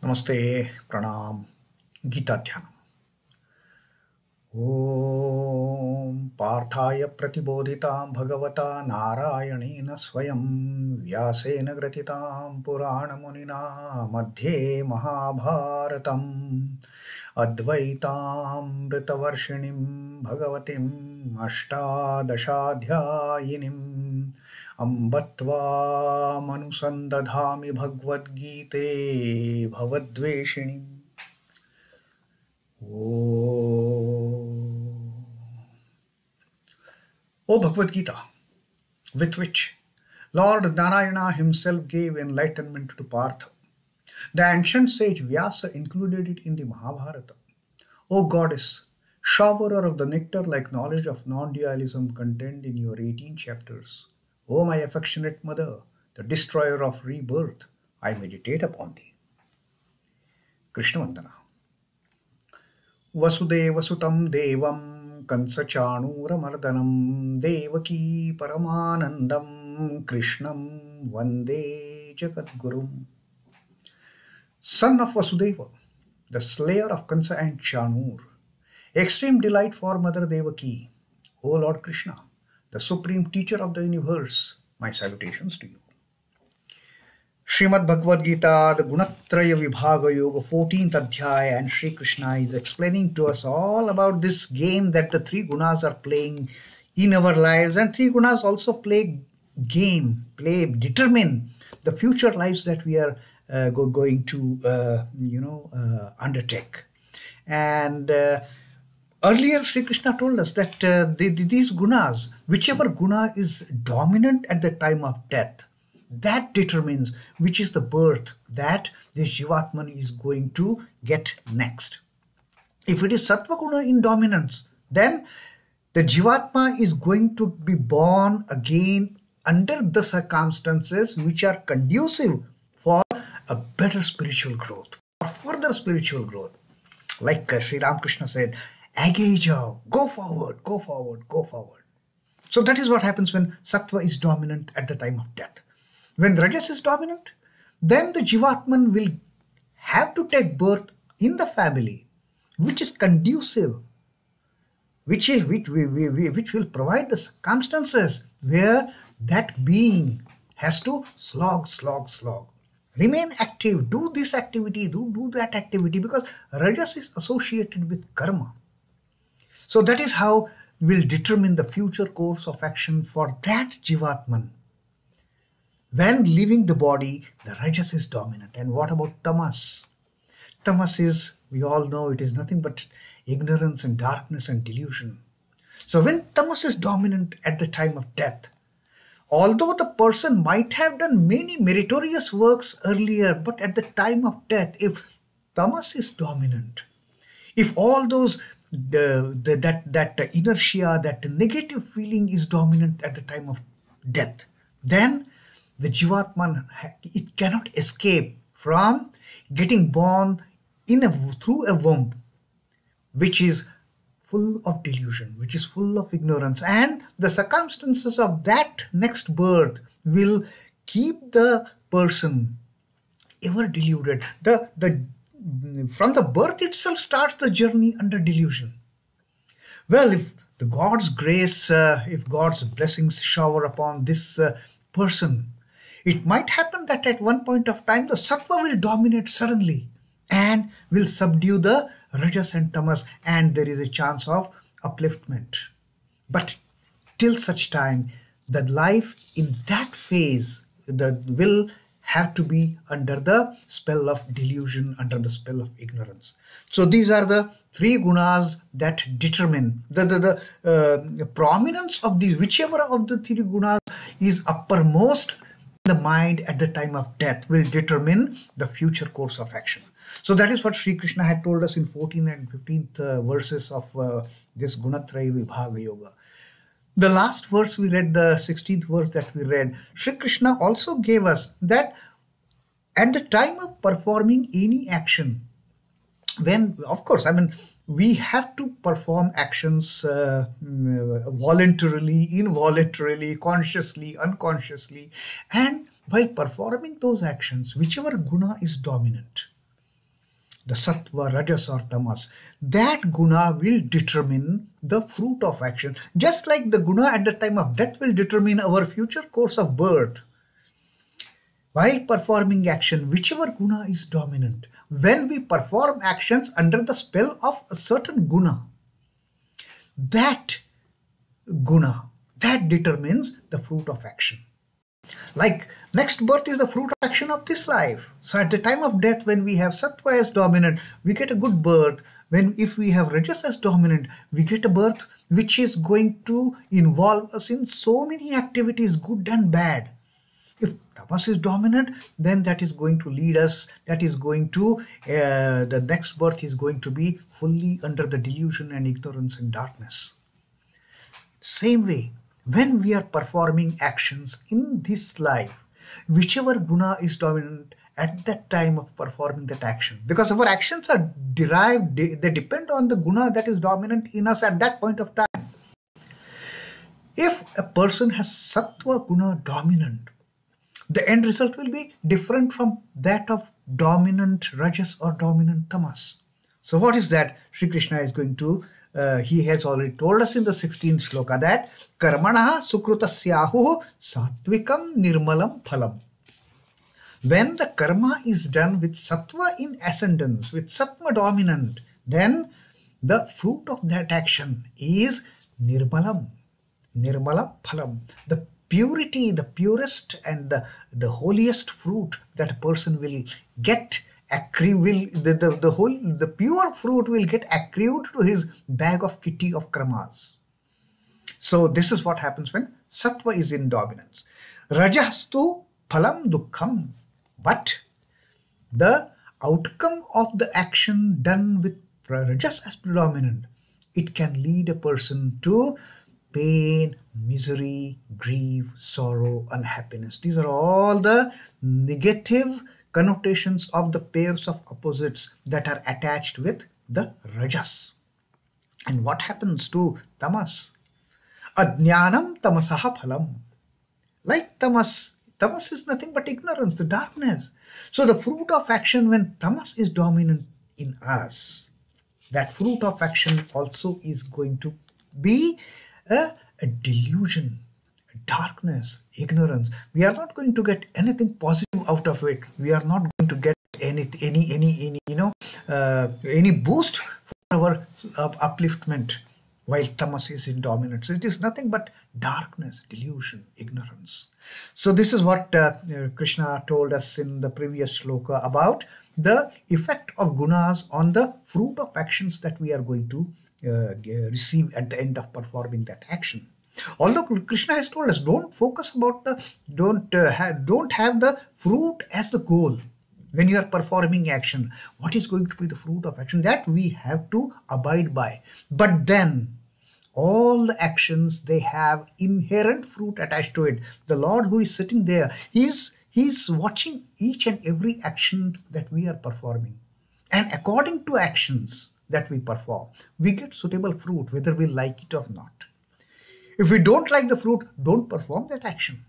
Namaste, Pranam, Gita Dhyanam. Om Parthaya Pratibodhitam Bhagavata Narayanena Swayam Vyasena Gratitam Purana Munina Madhye Mahabharatam Advaitam Ritavarshinim Bhagavatim Ashtadashadhyayinim Ambatva Manusandadhami Bhagavad Gite Bhavadveshinim. O Bhagavad Gita, with which Lord Narayana himself gave enlightenment to Partha, the ancient sage Vyasa included it in the Mahabharata. O Goddess, showerer of the nectar-like knowledge of non-dualism contained in your 18 chapters, O my affectionate mother, the destroyer of rebirth, I meditate upon thee. Krishna Vandana. Vasudeva Sutam Devam Kansachanuramardanam Devaki Paramanandam Krishnam Vande Jagadgurum. Son of Vasudeva, the slayer of Kansa and Chanur, extreme delight for Mother Devaki, O Lord Krishna, the supreme teacher of the universe, my salutations to you. Srimad Bhagavad Gita, the Guna Traya Vibhag Yoga, 14th Adhyaya, and Sri Krishna is explaining to us all about this game that the three gunas are playing in our lives, and three gunas also determine the future lives that we are going to undertake. And earlier Sri Krishna told us that these gunas, whichever guna is dominant at the time of death, that determines which is the birth that this Jivatman is going to get next. If it is Sattva Guna in dominance, then the Jivatma is going to be born again under the circumstances which are conducive for a better spiritual growth, or further spiritual growth. Like Sri Ramakrishna said, Aage jao, go forward, go forward, go forward. So that is what happens when Sattva is dominant at the time of death. When Rajas is dominant, then the Jivatman will have to take birth in the family, which is conducive, which will provide the circumstances where that being has to slog. Remain active, do this activity, do that activity, because Rajas is associated with karma. So that is how will determine the future course of action for that Jivatman. When leaving the body, the Rajas is dominant. And what about Tamas? Tamas is, we all know, it is nothing but ignorance and darkness and delusion. So when Tamas is dominant at the time of death, although the person might have done many meritorious works earlier, but at the time of death, if Tamas is dominant, if all those that inertia, that negative feeling is dominant at the time of death, then the Jivatman, it cannot escape from getting born through a womb which is full of delusion, which is full of ignorance, and the circumstances of that next birth will keep the person ever deluded. From the birth itself starts the journey under delusion. Well, if the God's grace, if God's blessings shower upon this person, it might happen that at one point of time the Sattva will dominate suddenly and will subdue the Rajas and Tamas, and there is a chance of upliftment. But till such time, the life in that phase will have to be under the spell of delusion, under the spell of ignorance. So these are the three gunas that determine the prominence of these. Whichever of the three gunas is uppermost in the mind at the time of death will determine the future course of action. So that is what Sri Krishna had told us in 14th and 15th verses of this Gunatraya Vibhaga Yoga. The last verse we read, the 16th verse that we read, Sri Krishna also gave us that at the time of performing any action, when, of course, we have to perform actions voluntarily, involuntarily, consciously, unconsciously, and while performing those actions, whichever guna is dominant, the sattva, rajas or tamas, that guna will determine the fruit of action. Just like the guna at the time of death will determine our future course of birth. While performing action, whichever guna is dominant, when we perform actions under the spell of a certain guna, that guna, that determines the fruit of action. Like next birth is the fruit of action of this life. So at the time of death, when we have sattva as dominant, we get a good birth. If we have rajas as dominant, we get a birth which is going to involve us in so many activities, good and bad. If tamas is dominant, then that is going to lead us, that is going to, the next birth is going to be fully under the delusion and ignorance and darkness. Same way, when we are performing actions in this life, whichever guna is dominant at that time of performing that action, because our actions are derived, they depend on the guna that is dominant in us at that point of time. If a person has sattva guna dominant, the end result will be different from that of dominant rajas or dominant tamas. So what is that? Sri Krishna is going to, he has already told us in the 16th shloka that karmanaha sukrutasyahu sattvikam nirmalam phalam. When the karma is done with sattva in ascendance, with sattva dominant, then the fruit of that action is nirmalam, nirmalam phalam. The purity, the purest and the holiest fruit that a person will get, the pure fruit will get accrued to his bag of kitty of karmas. So this is what happens when sattva is in dominance. Rajastu phalam dukkham. But the outcome of the action done with rajas as predominant, it can lead a person to pain, misery, grief, sorrow, unhappiness. These are all the negative connotations of the pairs of opposites that are attached with the rajas. And what happens to tamas? Ajñānaṃ tamasaha phalam. Like tamas is nothing but ignorance, the darkness. So the fruit of action when tamas is dominant in us, that fruit of action also is going to be a delusion, a darkness, ignorance. We are not going to get anything positive out of it. We are not going to get any boost for our upliftment while tamas is in dominance. It is nothing but darkness, delusion, ignorance. So this is what Krishna told us in the previous shloka about the effect of gunas on the fruit of actions that we are going to receive at the end of performing that action. Although Krishna has told us, don't focus about don't have the fruit as the goal when you are performing action. What is going to be the fruit of action? That we have to abide by. But then all the actions, they have inherent fruit attached to it. The Lord who is sitting there, He's watching each and every action that we are performing. And according to actions that we perform, we get suitable fruit, whether we like it or not. If we don't like the fruit, don't perform that action.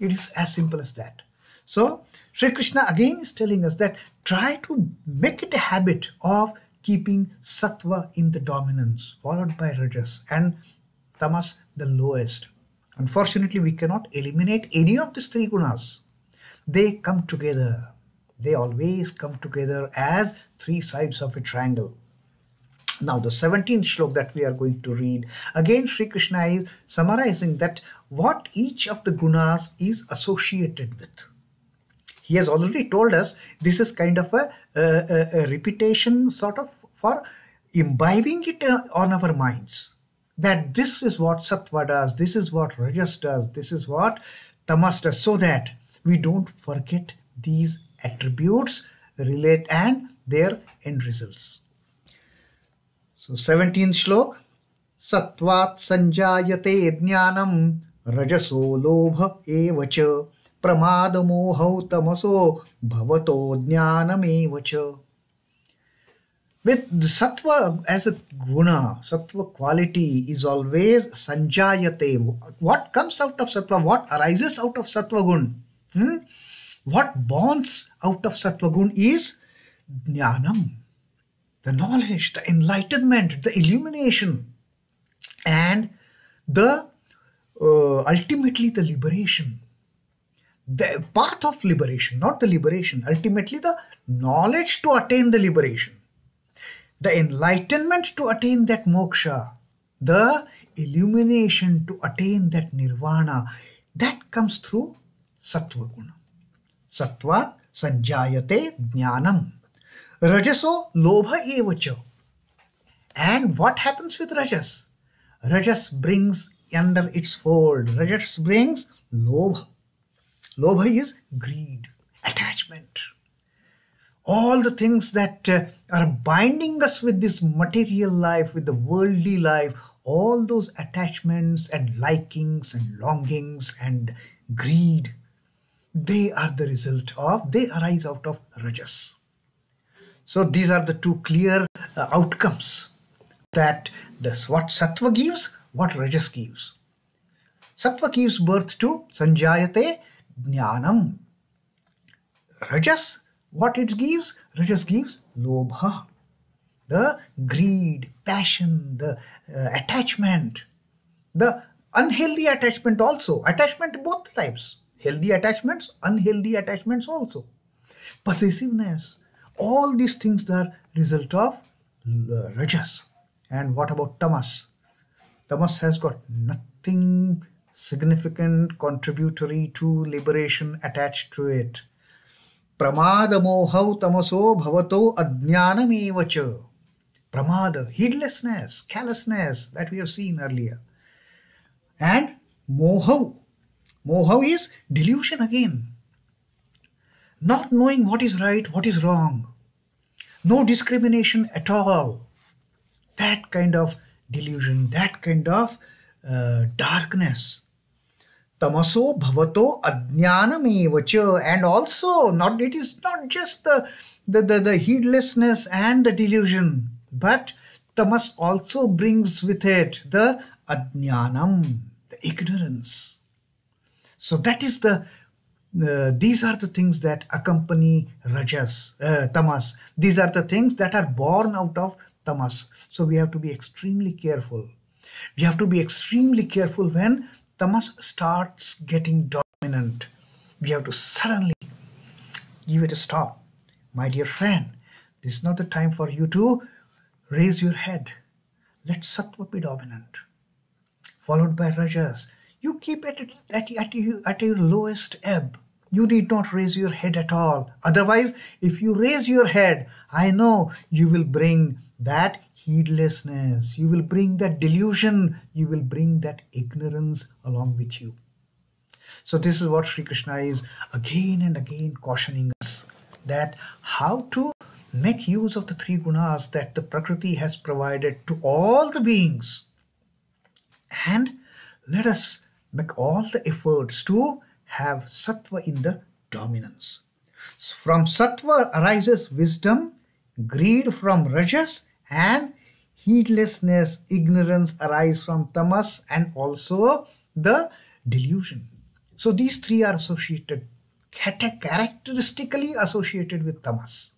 It is as simple as that. So, Sri Krishna again is telling us that try to make it a habit of keeping sattva in the dominance, followed by rajas, and tamas the lowest. Unfortunately, we cannot eliminate any of these three gunas. They come together. They always come together as three sides of a triangle. Now, the 17th shlok that we are going to read, again Sri Krishna is summarizing that what each of the gunas is associated with. He has already told us this is kind of a repetition sort of for imbibing it on our minds. That this is what sattva does, this is what rajas does, this is what tamas does, so that we don't forget these attributes relate and their end results. So 17th shlok, sattvātsañjāyate jñānaṃ rajaso lobha evacha pramādamohau tamaso bhavato'jñānameva. With the sattva as a guna, sattva quality is always sanjayate. What comes out of sattva? What arises out of sattva gun? What bonds out of sattva gun is jñānaṃ. the knowledge, the enlightenment, the illumination, and the ultimately the liberation. The path of liberation, not the liberation, ultimately the knowledge to attain the liberation, the enlightenment to attain that moksha, the illumination to attain that nirvana, that comes through sattva guna. Sattvātsañjāyate jñānaṃ. Rajaso lobha evacha. And what happens with rajas? Rajas brings under its fold, rajas brings lobha. Lobha is greed, attachment. All the things that are binding us with this material life, with the worldly life, all those attachments and likings and longings and greed, they are the result of, they arise out of rajas. So these are the two clear outcomes that what sattva gives, what rajas gives. Sattva gives birth to sanjayate jñānaṃ. Rajas, what it gives? Rajas gives lobha, the greed, passion, the attachment, the unhealthy attachment also. Attachment both types. Healthy attachments, unhealthy attachments also. Possessiveness. All these things are result of rajas. And what about tamas? Tamas has got nothing significant contributory to liberation attached to it. Pramādamohau tamaso bhavato'jñānameva. Pramāda, heedlessness, callousness that we have seen earlier. And mohau. Mohau is delusion again. Not knowing what is right, what is wrong. No discrimination at all. That kind of delusion, that kind of darkness. Tamaso bhavato'jñānameva. And also, it is not just the heedlessness and the delusion, but tamas also brings with it the ajñānaṃ, the ignorance. So that is these are the things that accompany rajas, tamas. These are the things that are born out of tamas. So we have to be extremely careful. We have to be extremely careful when tamas starts getting dominant. We have to suddenly give it a stop. My dear friend, this is not the time for you to raise your head. Let sattva be dominant, followed by rajas. You keep it at your lowest ebb. You need not raise your head at all. Otherwise, if you raise your head, I know you will bring that heedlessness, you will bring that delusion, you will bring that ignorance along with you. So this is what Sri Krishna is again and again cautioning us, that how to make use of the three gunas that the Prakriti has provided to all the beings. And let us make all the efforts to have sattva in the dominance. From sattva arises wisdom, greed from rajas, and heedlessness, ignorance arise from tamas, and also the delusion. So these three are associated, characteristically associated with tamas.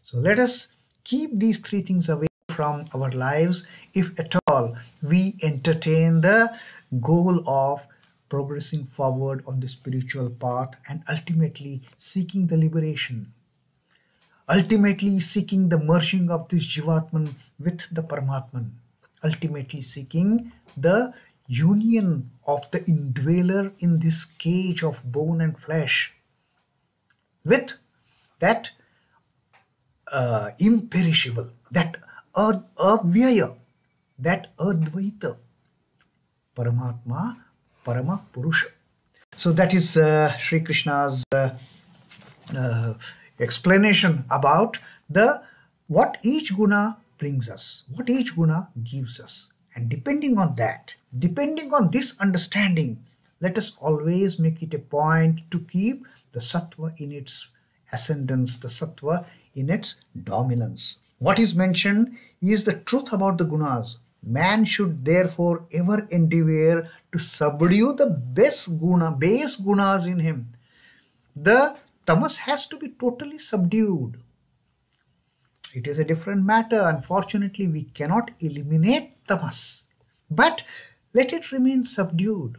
So let us keep these three things away from our lives, if at all we entertain the goal of progressing forward on the spiritual path and ultimately seeking the liberation, ultimately seeking the merging of this Jivatman with the Paramatman, ultimately seeking the union of the indweller in this cage of bone and flesh with that imperishable, that avyaya, that advaita, Paramatma, Parama Purusha. So that is Sri Krishna's explanation about what each guna brings us, what each guna gives us. And depending on that, depending on this understanding, let us always make it a point to keep the sattva in its ascendance, the sattva in its dominance. What is mentioned is the truth about the gunas. Man should therefore ever endeavor to subdue the base gunas in him. The tamas has to be totally subdued. It is a different matter. Unfortunately, we cannot eliminate tamas, but let it remain subdued.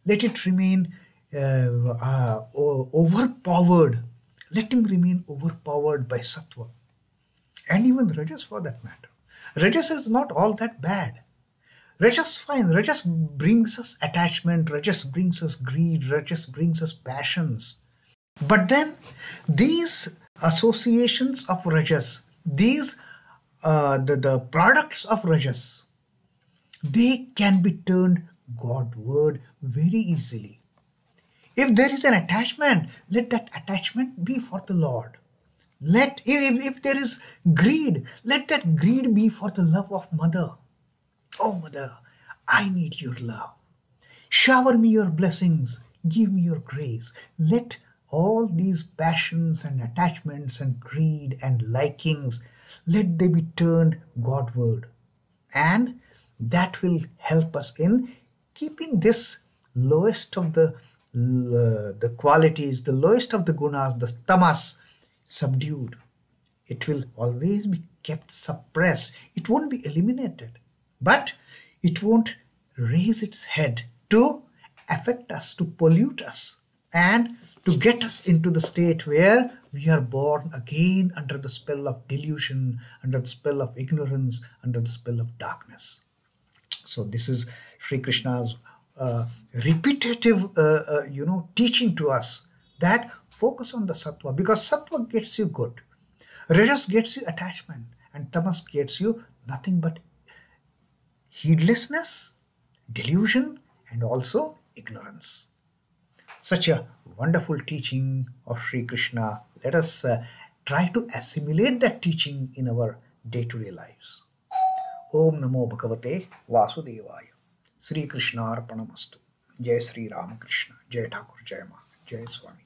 Let it remain overpowered. Let him remain overpowered by sattva. And even rajas for that matter. Rajas is not all that bad. Rajas fine. Rajas brings us attachment. Rajas brings us greed. Rajas brings us passions. But then these associations of rajas, these the products of rajas, they can be turned Godward very easily. If there is an attachment, let that attachment be for the Lord. If there is greed, let that greed be for the love of mother. Oh mother, I need your love. Shower me your blessings. Give me your grace. Let all these passions and attachments and greed and likings, let they be turned Godward. And that will help us in keeping this lowest of the qualities, the lowest of the gunas, the tamas, subdued. It will always be kept suppressed. It won't be eliminated, but it won't raise its head to affect us, to pollute us, and to get us into the state where we are born again under the spell of delusion, under the spell of ignorance, under the spell of darkness. So this is Sri Krishna's repetitive, teaching to us that focus on the sattva, because sattva gets you good, rajas gets you attachment, and tamas gets you nothing but heedlessness, delusion, and also ignorance. Such a wonderful teaching of Sri Krishna. Let us try to assimilate that teaching in our day-to-day lives. Om Namo Bhagavate Vasudevaya. Sri Krishna Arpanamastu. Jai Sri Ramakrishna. Jai Thakur Jai Ma. Jai Swami.